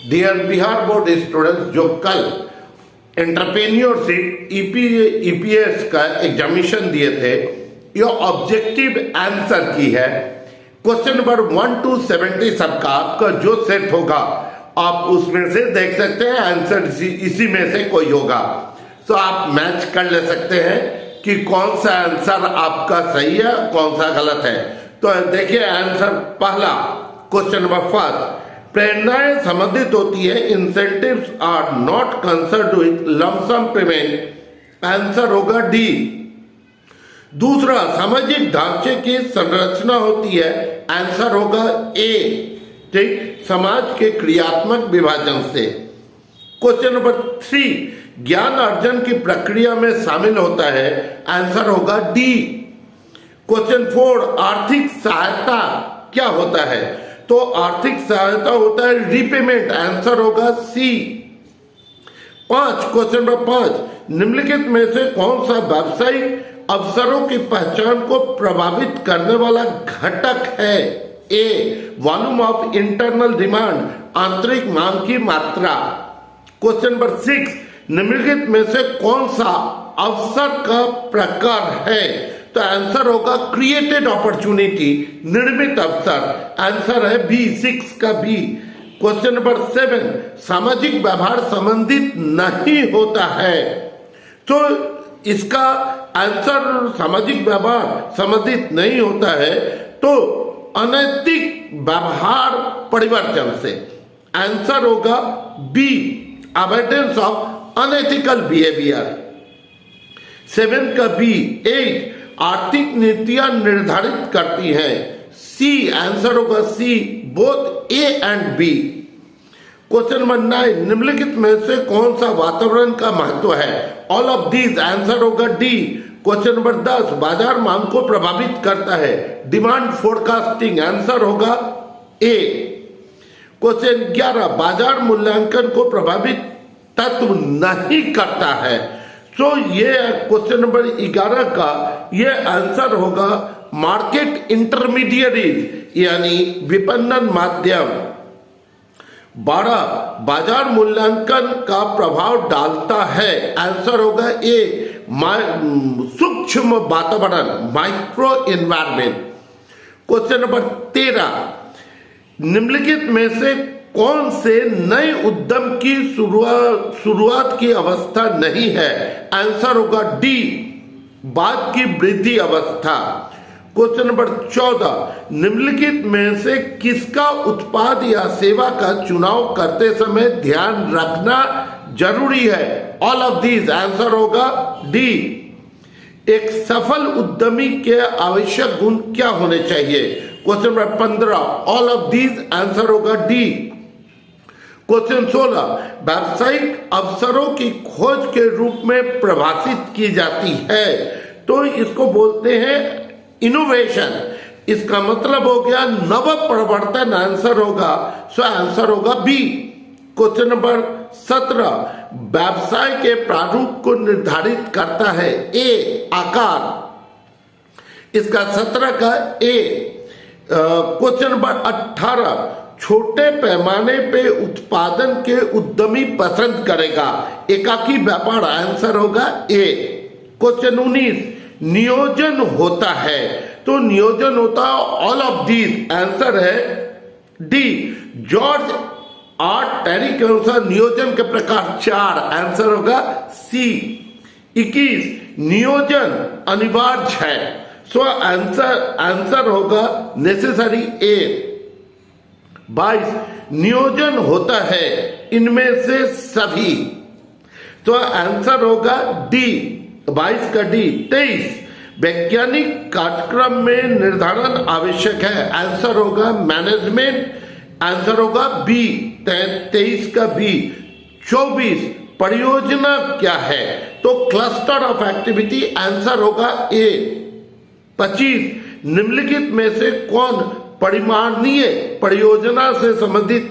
Dear Bihar board students, जो कल entrepreneurship EPS का एग्जामिनेशन दिए थे, ये ऑब्जेक्टिव आंसर की है। क्वेश्चन नंबर 1 to 70 सबका आपका जो सेट होगा आप उसमें से देख सकते हैं, आंसर इसी में से कोई होगा। तो आप मैच कर ले सकते हैं कि कौन सा आंसर आपका सही है, कौन सा गलत है। तो देखिए आंसर पहला, क्वेश्चन नंबर फर्स्ट, प्रेरणाएं संबंधित होती है, incentives are not concerned with lump sum payment, answer होगा डी। दूसरा, सामाजिक ढांचे की संरचना होती है, आंसर होगा ए, ठीक, समाज के क्रियात्मक विभाजन से। क्वेश्चन नंबर 3, ज्ञान अर्जन की प्रक्रिया में शामिल होता है, आंसर होगा डी। क्वेश्चन 4, आर्थिक सहायता क्या होता है, तो आर्थिक सहायता होता है रीपेमेंट, आंसर होगा सी। 5, क्वेश्चन नंबर 5, निम्नलिखित में से कौन सा व्यावसायिक अवसरों की पहचान को प्रभावित करने वाला घटक है, ए, वॉल्यूम ऑफ इंटरनल डिमांड, आंतरिक मांग की मात्रा। क्वेश्चन नंबर 6, निम्नलिखित में से कौन सा अवसर का प्रकार है, तो आंसर होगा क्रिएटेड अपॉर्चुनिटी, निर्मित अवसर, आंसर है बी, 6 का बी। क्वेश्चन नंबर 7, सामाजिक व्यवहार संबंधित नहीं होता है, तो इसका आंसर सामाजिक व्यवहार संबंधित नहीं होता है, तो अनैतिक व्यवहार परिवर्तन से, आंसर होगा B, avoidance of unethical behaviour. 7 का बी। 8, आर्थिक नीतियां निर्धारित करती हैं, सी, आंसर होगा C, both A and B. Question number 9, निम्नलिखित में से कौन सा वातावरण का महत्व है, ऑल ऑफ दीज, आंसर होगा डी। क्वेश्चन नंबर 10, बाजार मांग को प्रभावित करता है, डिमांड फोरकास्टिंग, आंसर होगा ए। क्वेश्चन 11, बाजार मूल्यांकन को प्रभावित तत्व नहीं करता है, तो ये क्वेश्चन नंबर 11 का ये आंसर होगा मार्केट इंटरमीडिएरीज, यानी विपणन माध्यम। 12, बाजार मूल्यांकन का प्रभाव डालता है, आंसर होगा ए, सूक्ष्म वातावरण, माइक्रो एनवायरमेंट। क्वेश्चन नंबर 13, निम्नलिखित में से कौन से नए उद्यम की शुरुआत की अवस्था नहीं है, आंसर होगा डी, बाद की वृद्धि अवस्था। क्वेश्चन नंबर 14, निम्नलिखित में से किसका उत्पाद या सेवा का चुनाव करते समय ध्यान रखना जरूरी है, ऑल ऑफ दीज, आंसर होगा डी। एक सफल उद्यमी के आवश्यक गुण क्या होने चाहिए, question number 15, all of these, answer होगा डी। क्वेश्चन 16, व्यावसायिक अवसरों की खोज के रूप में परिभाषित की जाती है, तो इसको बोलते हैं इनोवेशन, इसका मतलब हो गया नव प्रवर्तन, आंसर होगा, सो आंसर होगा बी। क्वेश्चन नंबर 17, व्यवसाय के प्रारूप को निर्धारित करता है, ए, आकार, इसका 17 का ए। क्वेश्चन नंबर 18, छोटे पैमाने पे उत्पादन के उद्यमी पसंद करेगा, एकाकी व्यापार, आंसर होगा ए। क्वेश्चन 19, नियोजन होता है, तो नियोजन होता है ऑल ऑफ दीज, आंसर है डी। जॉर्ज आर टेरी के अनुसार नियोजन के प्रकार 4, आंसर होगा सी। 21, नियोजन अनिवार्य है, सो आंसर होगा नेसेसरी ए। 22, नियोजन होता है इनमें से सभी, तो आंसर होगा डी, 22 का डी। 23, वैज्ञानिक कार्यक्रम में निर्धारण आवश्यक है, आंसर होगा मैनेजमेंट, आंसर होगा बी, 23 का बी। 24, परियोजना क्या है, तो क्लस्टर ऑफ एक्टिविटी, आंसर होगा ए। 25, निम्नलिखित में से कौन परिमाणीय परियोजना से संबंधित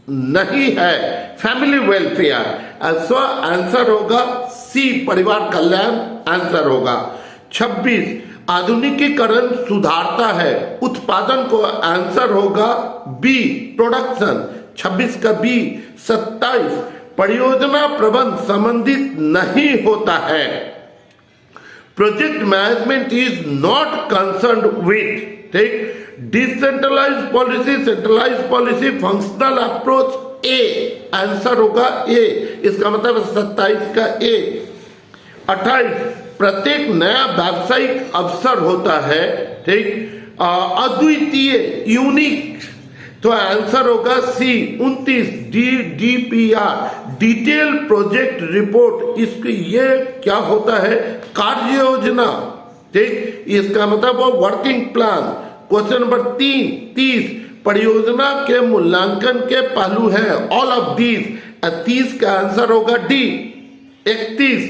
नहीं है, फैमिली वेलफेयर, आंसर होगा सी, परिवार कल्याण, आंसर होगा। 26, आधुनिकीकरण सुधारता है उत्पादन को, आंसर होगा बी, प्रोडक्शन। 26 का बी। 27 परियोजना प्रबंध संबंधित नहीं होता है। Project management is not concerned with, ठीक, decentralise policy, centralise policy, functional approach, A answer होगा ए, इसका मतलब 27 का ए। 28 प्रत्येक नया व्यावसायिक अवसर होता है, ठीक, अद्वितीय, यूनिक, तो आंसर होगा सी। 29 DPR डिटेल प्रोजेक्ट रिपोर्ट, इसकी ये क्या होता है, कार्य योजना, ठीक, इसका मतलब वो वर्किंग प्लान। क्वेश्चन नंबर 30 परियोजना के मूल्यांकन के पहलू है, ऑल ऑफ दीज, 30 का आंसर होगा डी। 31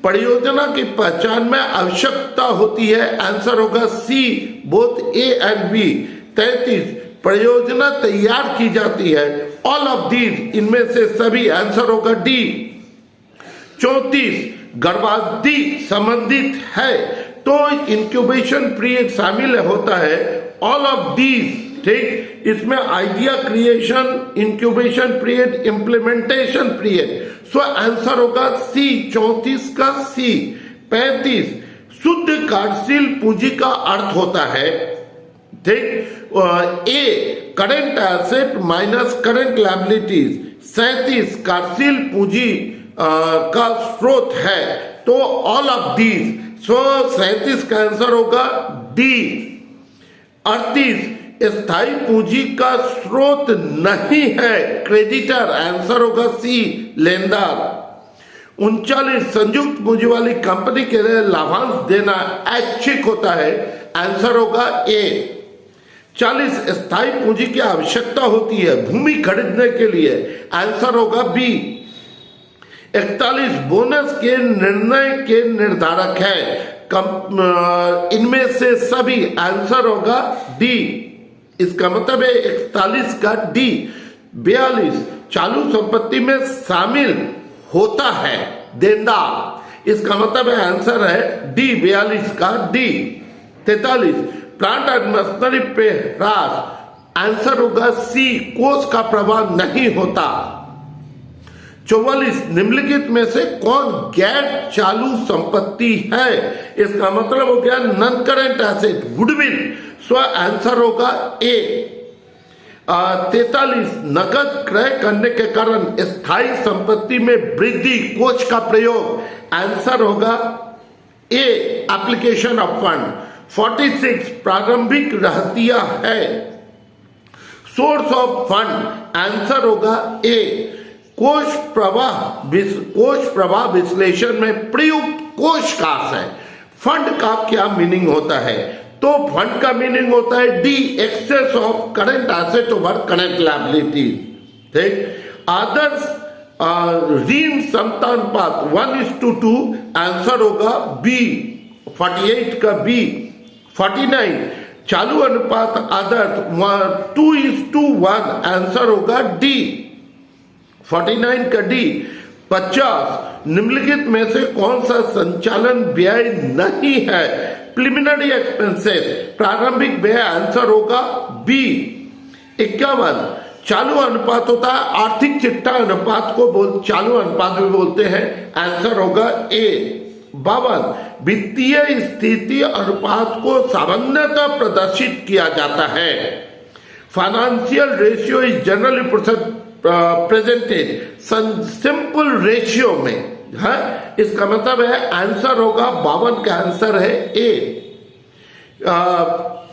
परियोजना की पहचान में आवश्यकता होती है, आंसर होगा C, both A and B. 33 परियोजना तैयार की जाती है, ऑल ऑफ दीज, इनमें से सभी, आंसर होगा डी। 34 गर्भावधि संबंधित है तो इंक्यूबेशन पीरियड शामिल होता है, ऑल ऑफ दीज, ठीक, इसमें idea creation, incubation period, implementation period, सो आंसर होगा सी, 34 का सी। 35 शुद्ध कार्यशील पूंजी का अर्थ होता है, ठीक, A current asset minus current liabilities. 37 कार्यशील पूंजी का स्रोत है, तो ऑल ऑफ दीज, सो 37 का आंसर होगा डी। 38 स्थायी पूंजी का स्रोत नहीं है, क्रेडिटर, आंसर होगा सी, लेनदार। 39 संयुक्त पूंजी वाली कंपनी के लिए लाभांश देना ऐच्छिक होता है, आंसर होगा ए। 40 स्थायी पूंजी की आवश्यकता होती है भूमि खरीदने के लिए, आंसर होगा बी। 41 बोनस के निर्णय के निर्धारक है, इनमें से सभी, आंसर होगा डी, इसका मतलब है 41 का डी। 42 चालू संपत्ति में शामिल होता है देनदार, इसका मतलब है आंसर है डी, 42 का डी। 43 प्लांट एंड मशीनरी पे ह्रास, आंसर होगा सी, कोष का प्रभाव नहीं होता। 44 निम्नलिखित में से कौन गैर चालू संपत्ति है, इसका मतलब हो गया नॉन करेंट एसेट, गुडविल, सो आंसर होगा ए। 43 नकद क्रय करने के कारण स्थायी संपत्ति में वृद्धि, कोष का प्रयोग, आंसर होगा ए, एप्लीकेशन ऑफ फंड। 46 प्रारंभिक रहतिया है, सोर्स ऑफ फंड, आंसर होगा ए। कोष प्रवाह विश्लेषण में प्रयुक्त कोष का है, फंड का क्या मीनिंग होता है, तो फंड का मीनिंग होता है D, excess of current asset over current liability, ठीक। आदर्श ऋण समता अनुपात 1:2, आंसर होगा बी, 48 का बी। 49 चालू अनुपात आदर्श 2:1, आंसर होगा डी, 49 का डी। 50 निम्नलिखित में से कौन सा संचालन व्यय नहीं है, प्रिलिमिनरी एक्सपेंसेस, प्रारंभिक व्यय, आंसर होगा बी। 51 चालू अनुपात होता है, आर्थिक चिट्ठा अनुपात को चालू अनुपात भी बोलते हैं, आंसर होगा ए। 52 वित्तीय स्थिति अनुपात को सामान्यतः प्रदर्शित किया जाता है, financial ratio is generally presented simple ratio में है, इसका मतलब है आंसर होगा 52 का आंसर है ए।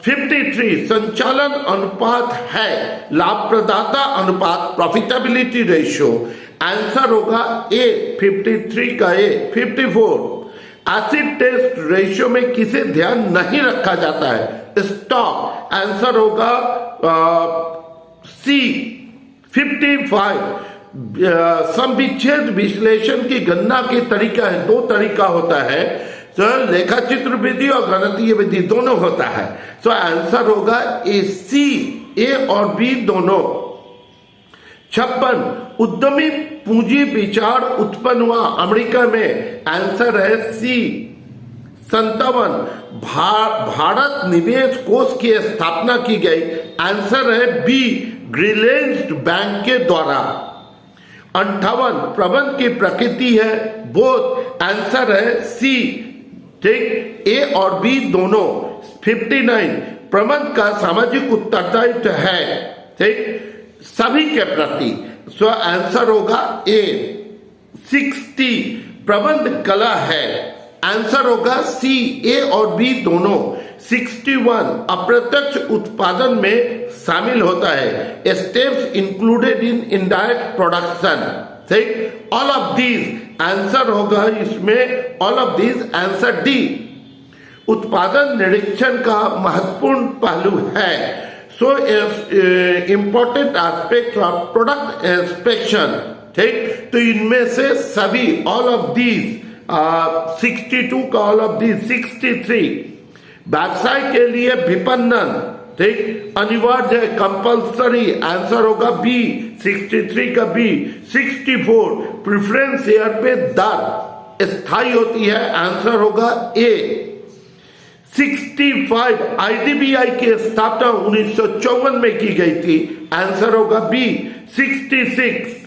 53 संचालन अनुपात है, लाभप्रदाता अनुपात, प्रॉफिटेबिलिटी रेशियो, आंसर होगा ए, 53 का ए। 54 एसिड टेस्ट रेशियो में किसे ध्यान नहीं रखा जाता है, स्टॉक, आंसर होगा सी। 55 संविच्छेद विश्लेषण की गणना की तरीका है, दो तरीका होता है, तो लेखा चित्र विधि और गणितीय विधि दोनों होता है, तो आंसर होगा ए, सी, ए और बी दोनों। 56 उद्यमी पूंजी विचार उत्पन्न हुआ अमेरिका में, आंसर है सी। 57 भारत निवेश कोष की स्थापना की गई, आंसर है बी, ग्रीलेंस्ड बैंक के द्वारा। 58 प्रबंध की प्रकृति है बोथ, आंसर है सी, ठीक, ए और बी दोनों। 59 प्रबंध का सामाजिक उत्तरदायित्व है, ठीक, सभी के प्रति, सो आंसर होगा ए। 60 प्रबंध कला है, आंसर होगा सी, ए और बी दोनों। 61 अप्रत्यक्ष उत्पादन में शामिल होता है, steps included in indirect production, ठीक, ऑल ऑफ दीज, आंसर होगा इसमें all of these, answer D. उत्पादन निरीक्षण का महत्वपूर्ण पहलू है, so important aspect of product inspection, ठीक, तो इनमें से सभी ऑल ऑफ दीज, 62 का ऑल ऑफ दीज। 63 व्यवसाय के लिए विपणन, ठीक, अनिवार्य है, कंपल्सरी, आंसर होगा बी, 63 का बी। 64 प्रेफरेंस शेयर पे दर स्थायी होती है, आंसर होगा ए। 65 आईडीबीआई की स्थापना 1954 में की गई थी, आंसर होगा B. 66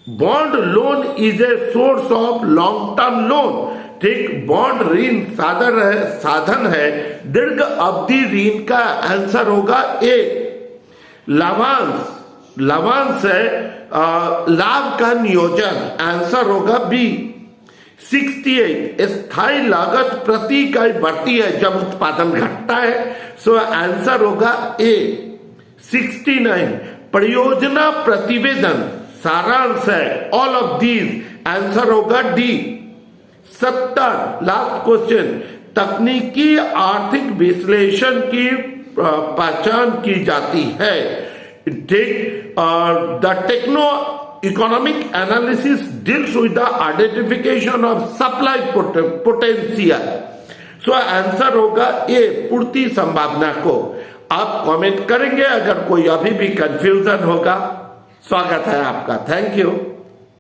bond loan is a source of long term loan, ठीक, बॉन्ड ऋण साधन है दीर्घ अवधि ऋण का, आंसर होगा ए। लाभांश है लाभ का नियोजन, आंसर होगा बी। 68 स्थायी लागत प्रति इकाई बढ़ती है जब उत्पादन घटता है, सो आंसर होगा ए। 69 परियोजना प्रतिवेदन सारांश है, ऑल ऑफ दीज, आंसर होगा डी। 70 लास्ट क्वेश्चन तकनीकी आर्थिक विश्लेषण की पहचान की जाती है, ठीक, the techno economic analysis deals with the identification of supply potential, so answer होगा ए, पूर्ति संभावना को। आप कमेंट करेंगे अगर कोई अभी भी कंफ्यूजन होगा। स्वागत है आपका, थैंक यू।